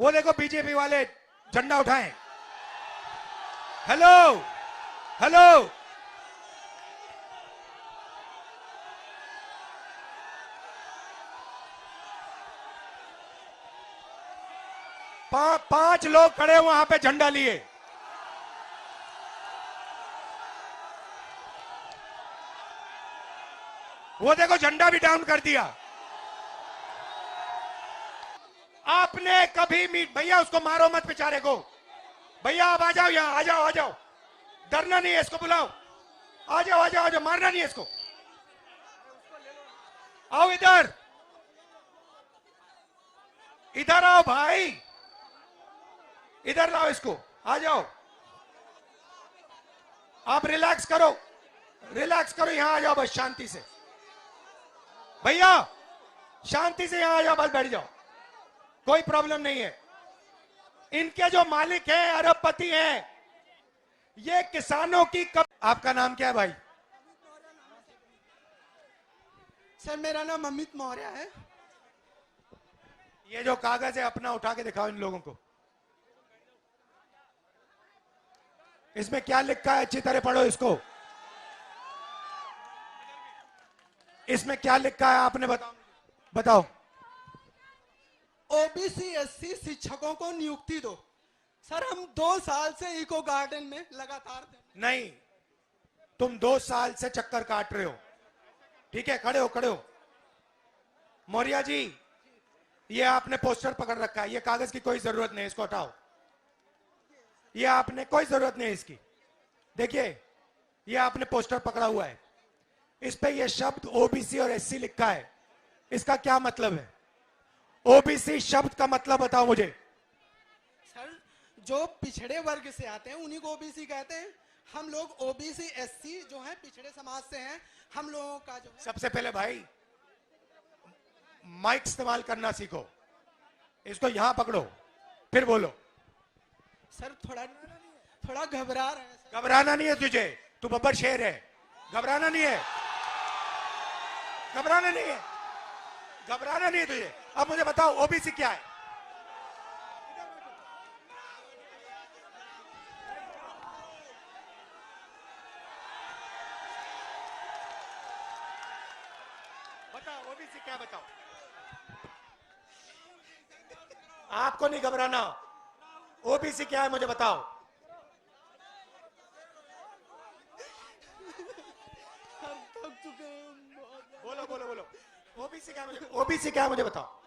वो देखो बीजेपी वाले झंडा उठाएं। हेलो हेलो, पांच लोग खड़े वहां पे झंडा लिए। वो देखो झंडा भी डाउन कर दिया। आपने कभी भैया उसको मारो मत बेचारे को। भैया आप आ जाओ, यहां आ जाओ, आ जाओ, डरना नहीं है, इसको बुलाओ। आ जाओ आ जाओ आ जाओ, मारना नहीं है इसको। आओ इधर, इधर आओ भाई, इधर लाओ इसको, आ जाओ। आप रिलैक्स करो, रिलैक्स करो, यहां आ जाओ बस शांति से। भैया शांति से यहां आ जाओ, बस बैठ जाओ, कोई प्रॉब्लम नहीं है। इनके जो मालिक हैं, अरबपति हैं, ये किसानों की आपका नाम क्या है भाई? सर मेरा नाम अमित मौर्य है। ये जो कागज है अपना उठा के दिखाओ इन लोगों को। इसमें क्या लिखा है? अच्छी तरह पढ़ो इसको। इसमें क्या लिखा है आपने बताओ, बताओ। ओबीसी एससी शिक्षकों को नियुक्ति दो। सर हम 2 साल से इको गार्डन में लगातार नहीं, तुम 2 साल से चक्कर काट रहे हो। ठीक है, खड़े हो, खड़े हो। मौर्य जी, ये आपने पोस्टर पकड़ रखा है, ये कागज की कोई जरूरत नहीं, इसको हटाओ। ये आपने कोई जरूरत नहीं इसकी। देखिए, ये आपने पोस्टर पकड़ा हुआ है, इस पे ये शब्द ओबीसी और एससी लिखा है। इसका क्या मतलब है? ओबीसी शब्द का मतलब बताओ मुझे। सर जो पिछड़े वर्ग से आते हैं उन्हीं को ओबीसी कहते हैं। हम लोग ओबीसी एससी जो है पिछड़े समाज से हैं। हम लोगों का जो है, सबसे पहले भाई माइक इस्तेमाल करना सीखो। इसको यहां पकड़ो, फिर बोलो। सर थोड़ा घबरा रहे हैं सर। घबराना नहीं है तुझे, तू बब्बर शेर है। घबराना नहीं है, घबराना नहीं है, घबराना नहीं है तुझे। अब मुझे बताओ ओबीसी क्या है? बताओ ओबीसी क्या, बताओ। आपको नहीं घबराना, ओबीसी क्या है मुझे बताओ। हम थक चुके हैं। बोलो बोलो बोलो, ओबीसी क्या है मुझे, ओबीसी क्या है मुझे बताओ।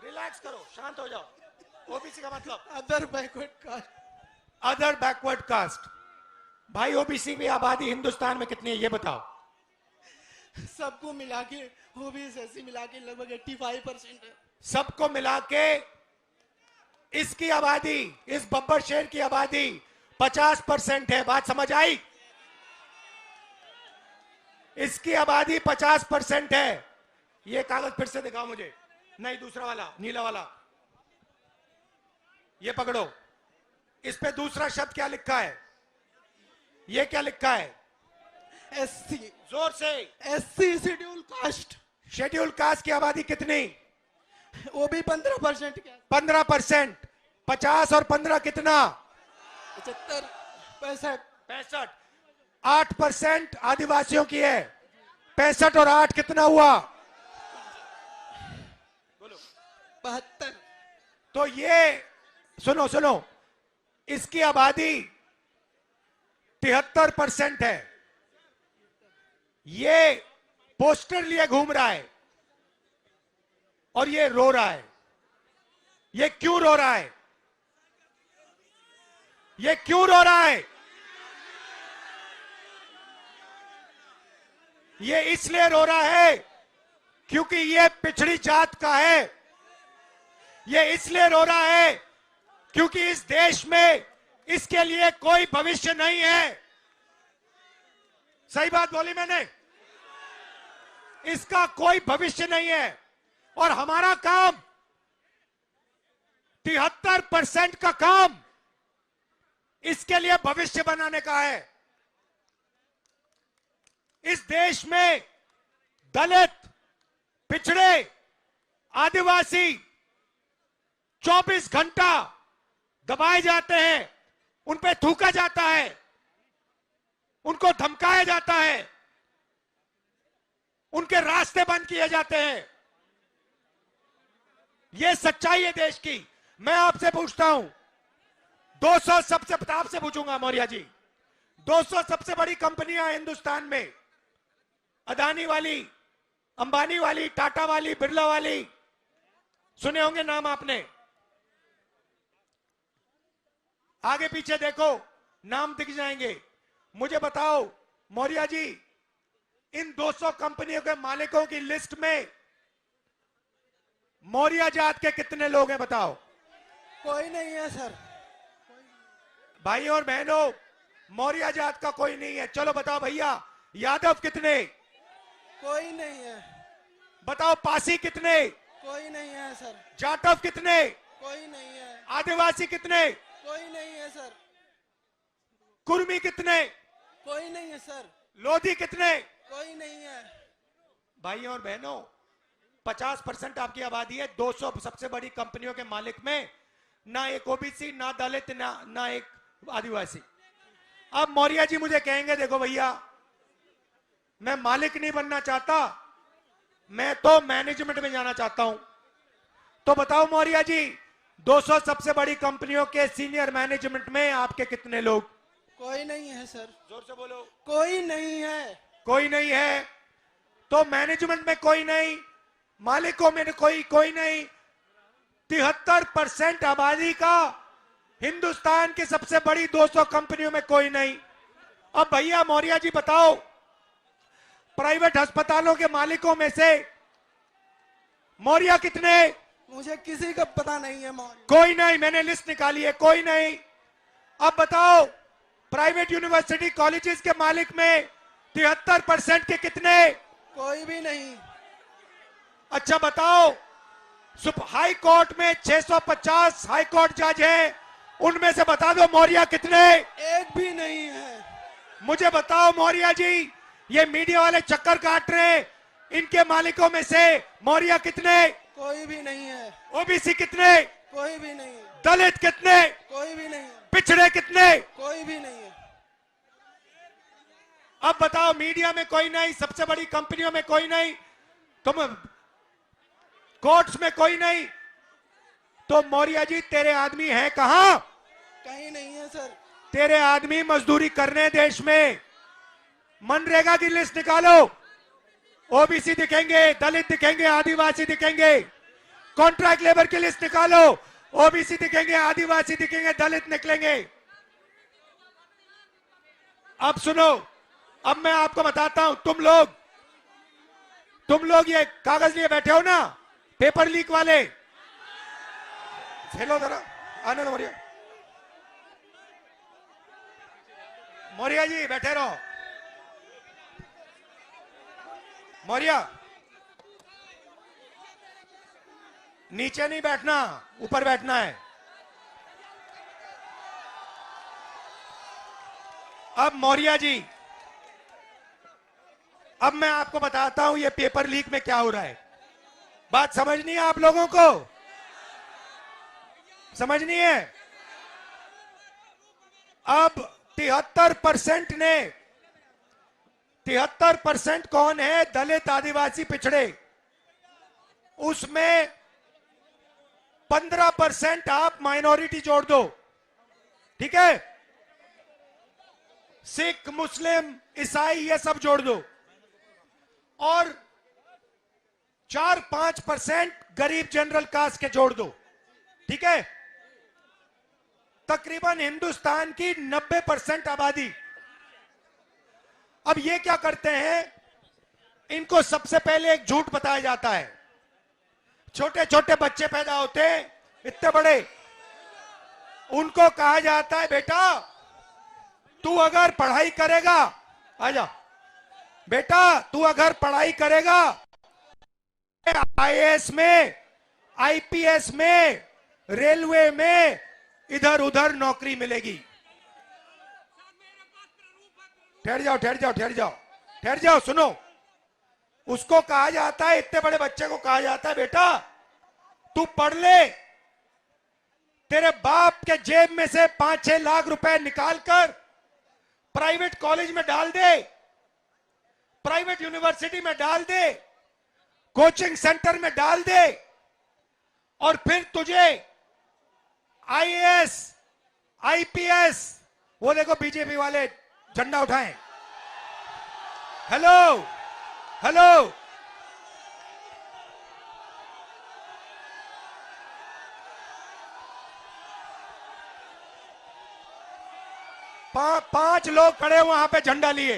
रिलैक्स करो, शांत हो जाओ। ओबीसी का मतलब other backward caste. Other backward caste. भाई ओबीसी की आबादी हिंदुस्तान में कितनी है ये बताओ। सबको मिला के ओबीसी एससी मिला के लगभग 85% है। सबको मिला के इसकी आबादी, इस बब्बर शहर की आबादी 50% है। बात समझ आई? इसकी आबादी 50% है। ये कागज फिर से दिखाओ मुझे। नहीं, दूसरा वाला, नीला वाला, ये पकड़ो। इस पे दूसरा शब्द क्या लिखा है? ये क्या लिखा है? एससी। जोर से। SC schedule caste. Schedule caste की आबादी कितनी? वो भी 15%। क्या? 15%। 50 और 15 कितना? 75, 65, 65। 8% आदिवासियों की है। 65 और 8 कितना हुआ? बोलो। 72। तो ये सुनो सुनो, इसकी आबादी 73% है। ये पोस्टर लिए घूम रहा है और ये रो रहा है। ये क्यों रो रहा है? ये क्यों रो रहा है? ये इसलिए रो रहा है क्योंकि ये पिछड़ी जात का है। ये इसलिए रो रहा है क्योंकि इस देश में इसके लिए कोई भविष्य नहीं है। सही बात बोली मैंने? इसका कोई भविष्य नहीं है और हमारा काम 73% का काम इसके लिए भविष्य बनाने का है। इस देश में दलित, पिछड़े, आदिवासी 24 घंटा दबाए जाते हैं, उन पे थूका जाता है, उनको धमकाया जाता है, उनके रास्ते बंद किए जाते हैं। यह सच्चाई है देश की। मैं आपसे पूछता हूं, 200 सबसे, आपसे पूछूंगा मौर्य जी, 200 सबसे बड़ी कंपनियां हिंदुस्तान में, अदानी वाली, अंबानी वाली, टाटा वाली, बिरला वाली, सुने होंगे नाम आपने। आगे पीछे देखो, नाम दिख जाएंगे। मुझे बताओ मौर्य जी, इन 200 कंपनियों के मालिकों की लिस्ट में मौर्य जात के कितने लोग हैं बताओ? कोई नहीं है सर। भाई और बहनों, मौर्य जात का कोई नहीं है। चलो बताओ भैया, यादव कितने? कोई नहीं है। बताओ पासी कितने? कोई नहीं है सर। जाटव कितने? कोई नहीं है। आदिवासी कितने? कोई नहीं है सर। कुर्मी कितने? कोई नहीं है सर। लोधी कितने? कोई नहीं है। भाइयों और बहनों, 50% आपकी आबादी है। 200 सबसे बड़ी कंपनियों के मालिक में ना एक ओबीसी, ना दलित, ना एक आदिवासी। अब मौर्य जी मुझे कहेंगे, देखो भैया, मैं मालिक नहीं बनना चाहता, मैं तो मैनेजमेंट में जाना चाहता हूं। तो बताओ मौर्य जी, 200 सबसे बड़ी कंपनियों के सीनियर मैनेजमेंट में आपके कितने लोग? कोई नहीं है सर। जोर से बोलो। कोई नहीं है। कोई नहीं है। तो मैनेजमेंट में कोई नहीं, मालिकों में कोई नहीं। 73% आबादी का हिंदुस्तान की सबसे बड़ी 200 कंपनियों में कोई नहीं। अब भैया मौर्य जी बताओ, प्राइवेट अस्पतालों के मालिकों में से मौर्य कितने? मुझे किसी का पता नहीं है मौर्य। कोई नहीं। मैंने लिस्ट निकाली है, कोई नहीं। अब बताओ, प्राइवेट यूनिवर्सिटी कॉलेजेस के मालिक में 73% के कितने? कोई भी नहीं। अच्छा बताओ, हाई कोर्ट में 650 हाई कोर्ट जज है, उनमें से बता दो मौर्य कितने? एक भी नहीं है। मुझे बताओ मौर्य जी, ये मीडिया वाले चक्कर काट रहे, इनके मालिकों में से मौर्य कितने? कोई भी नहीं है। ओबीसी कितने? कोई भी नहीं है। दलित कितने? कोई भी नहीं है। पिछड़े कितने? कोई भी नहीं है। अब बताओ, मीडिया में कोई नहीं, सबसे बड़ी कंपनियों में कोई नहीं, तुम कोर्ट्स में कोई नहीं, तो मौर्य जी तेरे आदमी हैं कहां? कहीं नहीं है सर। तेरे आदमी मजदूरी करने देश में। मनरेगा की लिस्ट निकालो, ओबीसी दिखेंगे, दलित दिखेंगे, आदिवासी दिखेंगे। कॉन्ट्रैक्ट लेबर की लिस्ट निकालो, ओबीसी दिखेंगे, आदिवासी दिखेंगे, दलित निकलेंगे। अब सुनो, अब मैं आपको बताता हूं, तुम लोग ये कागज लिए बैठे हो ना, पेपर लीक वाले, हेलो जरा आनंद मौर्य, मौर्य जी बैठे रहो। मौर्य नीचे नहीं बैठना, ऊपर बैठना है। अब मौर्य जी, अब मैं आपको बताता हूं ये पेपर लीक में क्या हो रहा है। बात समझनी है आप लोगों को? समझनी है? अब 73% कौन है? दलित, आदिवासी, पिछड़े। उसमें 15% आप माइनॉरिटी जोड़ दो, ठीक है? सिख, मुस्लिम, ईसाई, ये सब जोड़ दो, और 4-5% गरीब जनरल कास्ट के जोड़ दो, ठीक है? तकरीबन हिंदुस्तान की 90% आबादी। अब ये क्या करते हैं, इनको सबसे पहले एक झूठ बताया जाता है। छोटे छोटे बच्चे पैदा होते हैं, इतने बड़े, उनको कहा जाता है बेटा तू अगर पढ़ाई करेगा, आजा बेटा तू अगर पढ़ाई करेगा, आईएएस में, आईपीएस में, रेलवे में, इधर उधर नौकरी मिलेगी। ठहर जाओ ठहर जाओ ठहर जाओ ठहर जाओ, सुनो। उसको कहा जाता है, इतने बड़े बच्चे को कहा जाता है बेटा तू पढ़ ले, तेरे बाप के जेब में से 5-6 लाख रुपए निकालकर प्राइवेट कॉलेज में डाल दे, प्राइवेट यूनिवर्सिटी में डाल दे, कोचिंग सेंटर में डाल दे, और फिर तुझे आईएएस, आईपीएस, वो देखो बीजेपी वाले झंडा उठाएं, हेलो हेलो, पांच लोग खड़े वहां पे झंडा लिए।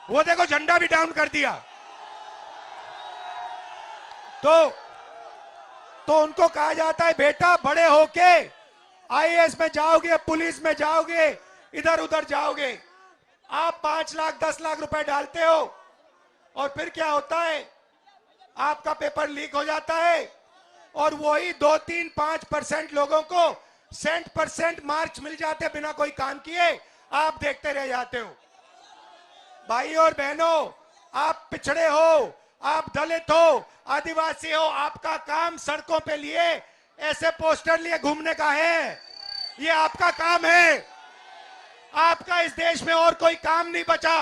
वो देखो झंडा भी डाउन कर दिया। तो उनको कहा जाता है बेटा बड़े होके आईएएस में जाओगे, पुलिस में जाओगे, इधर उधर जाओगे। आप 5 लाख 10 लाख रुपए डालते हो और फिर क्या होता है, आपका पेपर लीक हो जाता है और वही 2-3-5% लोगों को % मार्क्स मिल जाते बिना कोई काम किए, आप देखते रह जाते हो। भाई और बहनों, आप पिछड़े हो, आप दलित हो, आदिवासी हो, आपका काम सड़कों पे लिए ऐसे पोस्टर लिए घूमने का है। ये आपका काम है। आपका इस देश में और कोई काम नहीं बचा।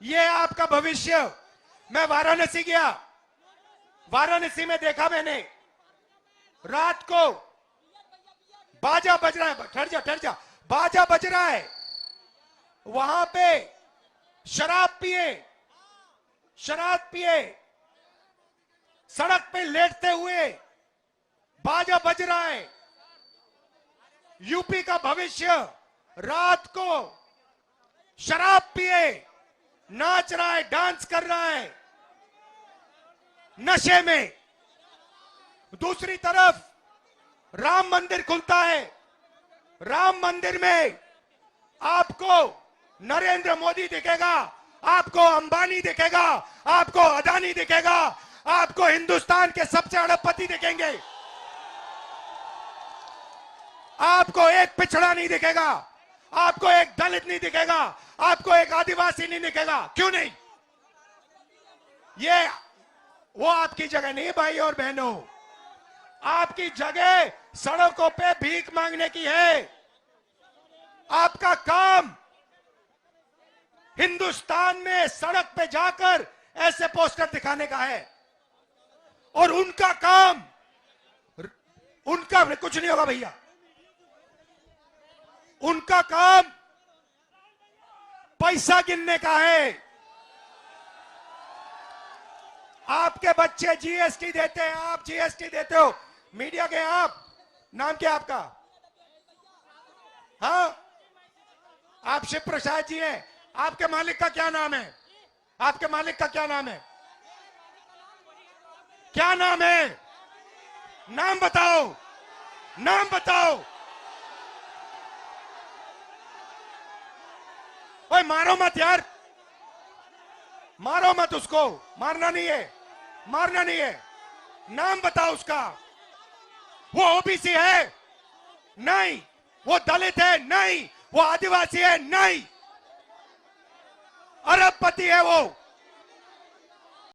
ये आपका भविष्य। मैं वाराणसी गया, वाराणसी में देखा मैंने, रात को बाजा बज रहा है, ठहर जा, बाजा बज रहा है, वहां पे शराब पिए सड़क पे लेटते हुए बाजा बज रहा है। यूपी का भविष्य रात को शराब पिए नाच रहा है, डांस कर रहा है नशे में। दूसरी तरफ राम मंदिर खुलता है, राम मंदिर में आपको नरेंद्र मोदी दिखेगा, आपको अंबानी दिखेगा, आपको अदानी दिखेगा, आपको हिंदुस्तान के सबसे अरबपति दिखेंगे। आपको एक पिछड़ा नहीं दिखेगा, आपको एक दलित नहीं दिखेगा, आपको एक आदिवासी नहीं दिखेगा। क्यों नहीं? ये वो आपकी जगह नहीं भाई और बहनों। आपकी जगह सड़कों पे भीख मांगने की है। आपका काम हिंदुस्तान में सड़क पे जाकर ऐसे पोस्टर दिखाने का है, और उनका काम, उनका कुछ नहीं होगा भैया, उनका काम पैसा गिनने का है। आपके बच्चे जीएसटी देते हैं, आप जीएसटी देते हो, मीडिया के आप, नाम क्या आपका? हाँ, आप शिव प्रसाद जी हैं। आपके मालिक का क्या नाम है? आपके मालिक का क्या नाम है? क्या नाम है? नाम बताओ, नाम बताओ। ओए मारो मत यार, मारो मत उसको, मारना नहीं है, मारना नहीं है। नाम बताओ उसका। वो ओबीसी है? नहीं। वो दलित है? नहीं। वो आदिवासी है? नहीं। अरबपति है वो।